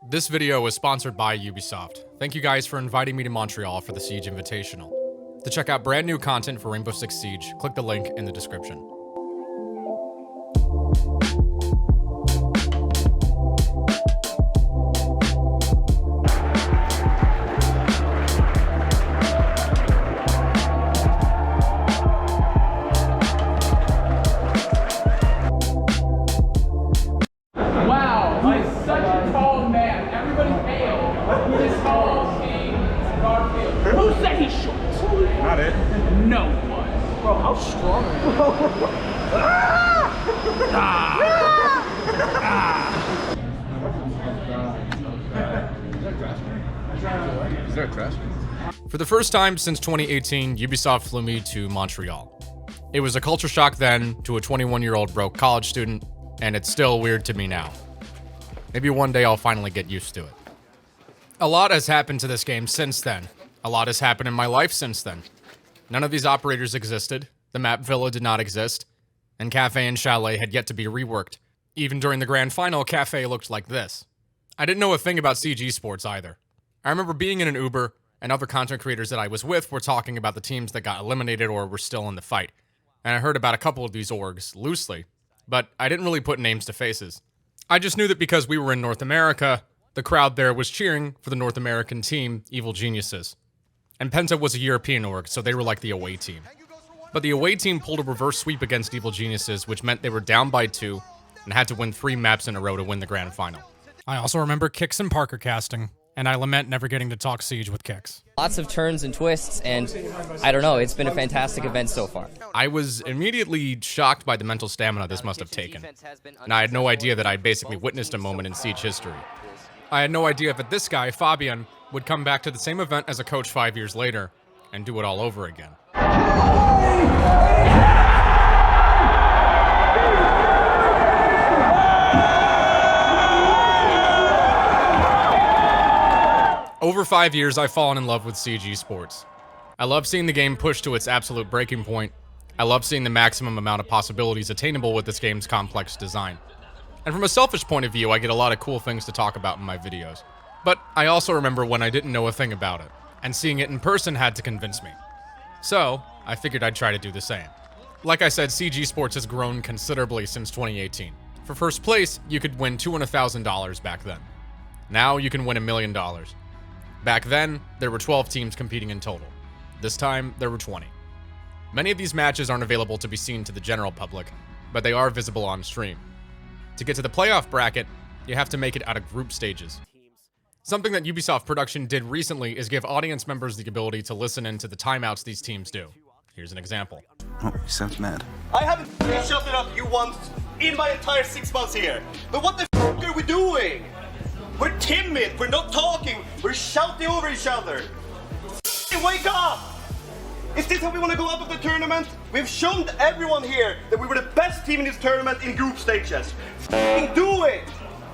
This video is sponsored by Ubisoft. Thank you guys for inviting me to Montreal for the Siege Invitational. To check out brand new content for Rainbow Six Siege, click the link in the description. Who said he's short? Not it. No one. Bro, how strong are you? Is there a trash? For the first time since 2018, Ubisoft flew me to Montreal. It was a culture shock then to a 21-year-old broke college student, and it's still weird to me now. Maybe one day I'll finally get used to it. A lot has happened to this game since then. A lot has happened in my life since then. None of these operators existed, the map villa did not exist, and Cafe and Chalet had yet to be reworked. Even during the grand final, Cafe looked like this. I didn't know a thing about Siege Esports either. I remember being in an Uber, and other content creators that I was with were talking about the teams that got eliminated or were still in the fight. And I heard about a couple of these orgs, loosely, but I didn't really put names to faces. I just knew that because we were in North America, the crowd there was cheering for the North American team, Evil Geniuses. And Penta was a European org, so they were like the away team. But the away team pulled a reverse sweep against Evil Geniuses, which meant they were down by 2 and had to win 3 maps in a row to win the grand final. I also remember Kix and Parker casting, and I lament never getting to talk Siege with Kix. Lots of turns and twists, and I don't know, it's been a fantastic event so far. I was immediately shocked by the mental stamina this must have taken, and I had no idea that I basically witnessed a moment in Siege history. I had no idea that this guy, Fabian, would come back to the same event as a coach 5 years later and do it all over again. Over 5 years, I've fallen in love with Siege Esports. I love seeing the game push to its absolute breaking point. I love seeing the maximum amount of possibilities attainable with this game's complex design. And from a selfish point of view, I get a lot of cool things to talk about in my videos. But I also remember when I didn't know a thing about it, and seeing it in person had to convince me. So, I figured I'd try to do the same. Like I said, Siege Esports has grown considerably since 2018. For first place, you could win $200,000 back then. Now you can win $1 million. Back then, there were 12 teams competing in total. This time, there were 20. Many of these matches aren't available to be seen to the general public, but they are visible on stream. To get to the playoff bracket, you have to make it out of group stages. Something that Ubisoft Production did recently is give audience members the ability to listen in to the timeouts these teams do. Here's an example. Oh, he sounds mad. I haven't shut it up you once in my entire 6 months here. But what the f are we doing? We're timid, we're not talking, we're shouting over each other. Wake up! Is this how we want to go out of the tournament? We've shown everyone here that we were the best team in this tournament in group stages. Do it!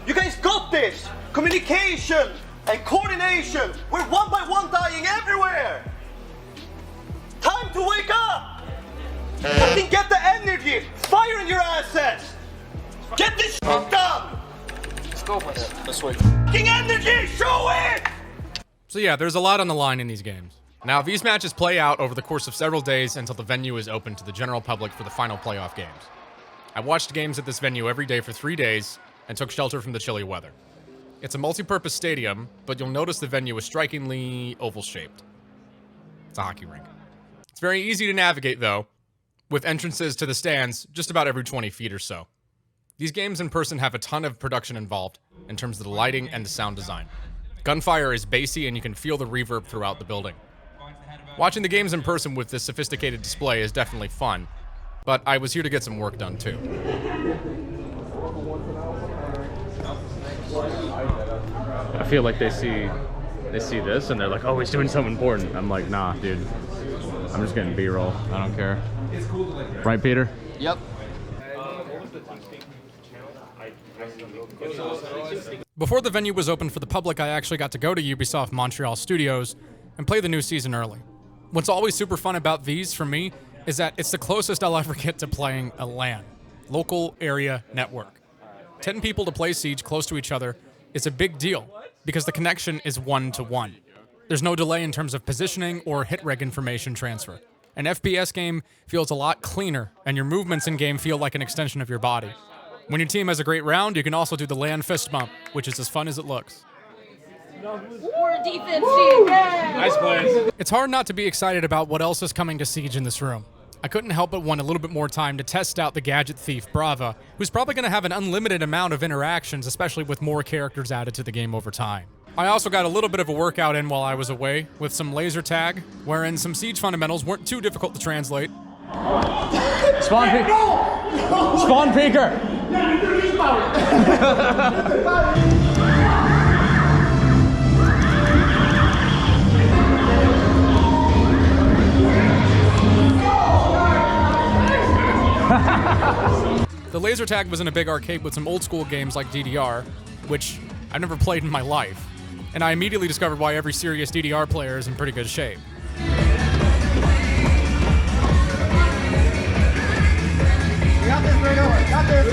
You guys got this! Communication and coordination! We're one by one dying everywhere! Time to wake up! Fucking get the energy! Fire in your assets! Get this done! Let's go for it. This way. Fucking energy! Show it! So yeah, there's a lot on the line in these games. Now, these matches play out over the course of several days until the venue is open to the general public for the final playoff games. I watched games at this venue every day for 3 days and took shelter from the chilly weather. It's a multi-purpose stadium, but you'll notice the venue is strikingly oval-shaped. It's a hockey rink. It's very easy to navigate, though, with entrances to the stands just about every 20 feet or so. These games in person have a ton of production involved in terms of the lighting and the sound design. Gunfire is bassy and you can feel the reverb throughout the building. Watching the games in person with this sophisticated display is definitely fun, but I was here to get some work done too. I feel like they see this and they're like, oh, he's doing something important. I'm like, nah, dude. I'm just getting B-roll. I don't care. Right, Peter? Yep. Before the venue was open for the public, I actually got to go to Ubisoft Montreal studios and play the new season early. What's always super fun about these, for me, is that it's the closest I'll ever get to playing a LAN, local area network. 10 people to play Siege close to each other is a big deal, because the connection is 1-to-1. There's no delay in terms of positioning or hit reg information transfer. An FPS game feels a lot cleaner, and your movements in-game feel like an extension of your body. When your team has a great round, you can also do the land fist bump, which is as fun as it looks. Poor defense team. Nice plays. It's hard not to be excited about what else is coming to Siege in this room. I couldn't help but want a little bit more time to test out the gadget thief, Brava, who's probably going to have an unlimited amount of interactions, especially with more characters added to the game over time. I also got a little bit of a workout in while I was away with some laser tag, wherein some Siege fundamentals weren't too difficult to translate. Spawn peek. Spawn peeker. The laser tag was in a big arcade with some old school games like DDR, which I've never played in my life, and I immediately discovered why every serious DDR player is in pretty good shape. We got this, Gregor. Got this.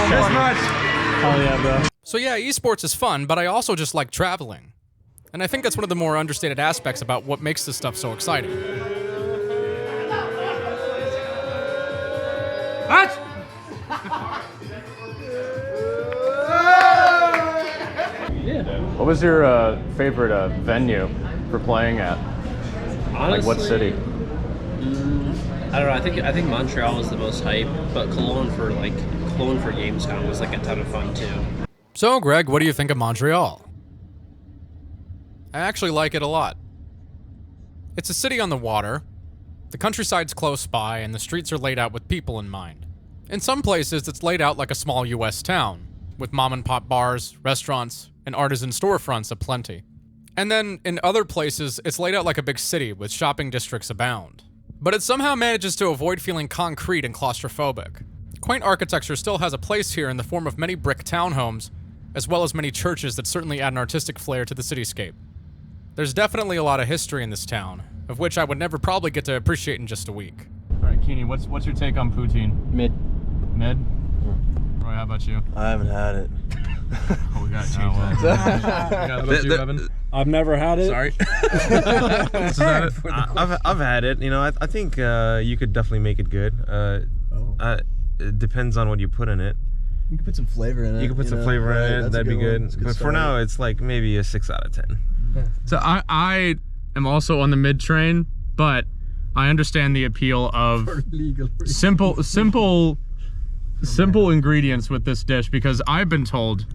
This much. Hell yeah, bro. So yeah, esports is fun, but I also just like traveling. And I think that's one of the more understated aspects about what makes this stuff so exciting. What? What was your favorite venue for playing at? Honestly, Like what city? I don't know. I think Montreal was the most hype, but Cologne for Gamescom was like a ton of fun too. So Greg, what do you think of Montreal? I actually like it a lot. It's a city on the water. The countryside's close by, and the streets are laid out with people in mind. In some places, it's laid out like a small US town, with mom-and-pop bars, restaurants, and artisan storefronts aplenty. And then, in other places, it's laid out like a big city, with shopping districts abound. But it somehow manages to avoid feeling concrete and claustrophobic. Quaint architecture still has a place here in the form of many brick townhomes, as well as many churches that certainly add an artistic flair to the cityscape. There's definitely a lot of history in this town, of which I would never probably get to appreciate in just a week. All right, Keeney, what's your take on poutine? Mid. Mid? Roy, how about you? I haven't had it. Oh, we got to change that. How about you, Evan? I've never had it. Sorry. I've had it. You know, I think you could definitely make it good. It depends on what you put in it. You can put some flavor in it. You can put some flavor in it. That'd be good. But for now, it's like maybe a 6 out of 10. So I am also on the mid train, but I understand the appeal of simple ingredients with this dish, because I've been told,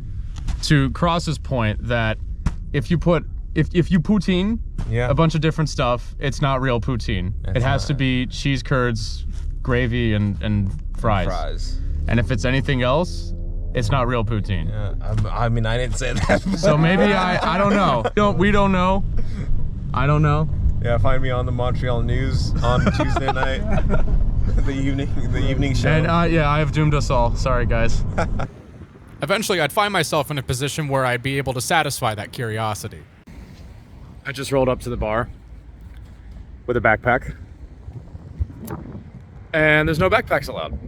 to Cross's point, that if you poutine a bunch of different stuff, it's not real poutine. It has to be cheese curds, gravy, and fries. And if it's anything else, it's not real poutine. Yeah, I mean, I didn't say that. So maybe I don't know. We don't know. I don't know. Yeah, find me on the Montreal News on Tuesday night, the evening show. And yeah, I have doomed us all. Sorry, guys. Eventually, I'd find myself in a position where I'd be able to satisfy that curiosity. I just rolled up to the bar with a backpack, and there's no backpacks allowed.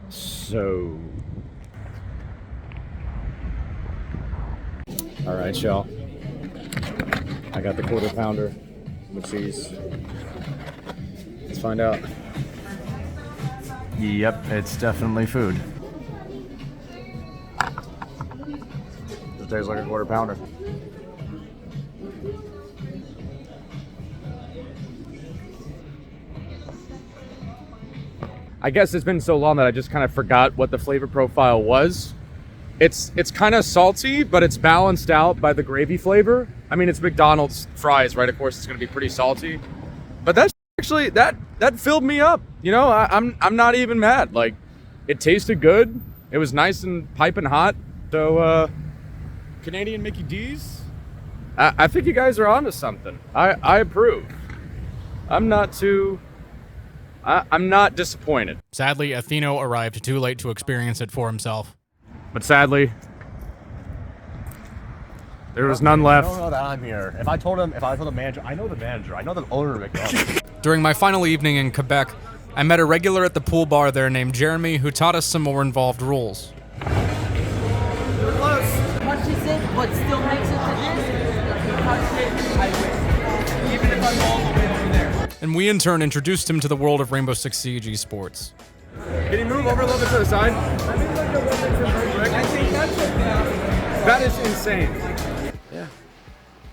So, all right, y'all. I got the quarter pounder with cheese. Let's find out. Yep, it's definitely food. It tastes like a quarter pounder. I guess it's been so long that I just kind of forgot what the flavor profile was. It's kind of salty, but it's balanced out by the gravy flavor. I mean, it's McDonald's fries, right? Of course, it's going to be pretty salty. But that's actually, that filled me up. You know, I'm not even mad. Like, it tasted good. It was nice and piping hot. So, Canadian Mickey D's, I think you guys are onto something. I approve. I'm not disappointed. Sadly, Atheno arrived too late to experience it for himself. But sadly, There was none left. I don't know that I'm here. If I told the manager, I know the manager, I know the owner of McDonald's. During my final evening in Quebec, I met a regular at the pool bar there named Jeremy who taught us some more involved rules. Touches it, but still makes it to this. If he touches it, I win. Even if I'm all the way over there. And we in turn introduced him to the world of Rainbow Six Siege Esports. Can you move over a little bit to the side? That is insane. Yeah,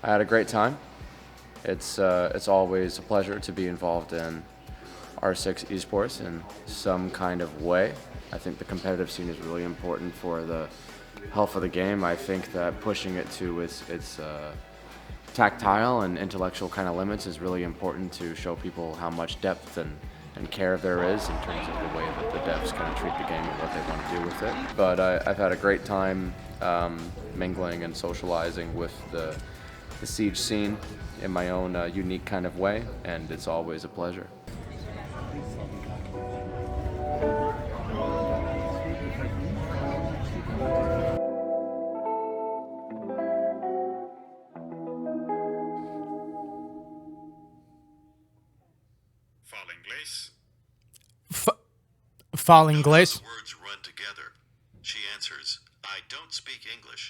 I had a great time. It's always a pleasure to be involved in R6 Esports in some kind of way. I think the competitive scene is really important for the health of the game. I think that pushing it to its tactile and intellectual kind of limits is really important to show people how much depth and care there is in terms of the way that the devs kind of treat the game and what they want to do with it. But I've had a great time mingling and socializing with the Siege scene in my own unique kind of way, and it's always a pleasure. Falling Glace? Words run together. She answers, I don't speak English.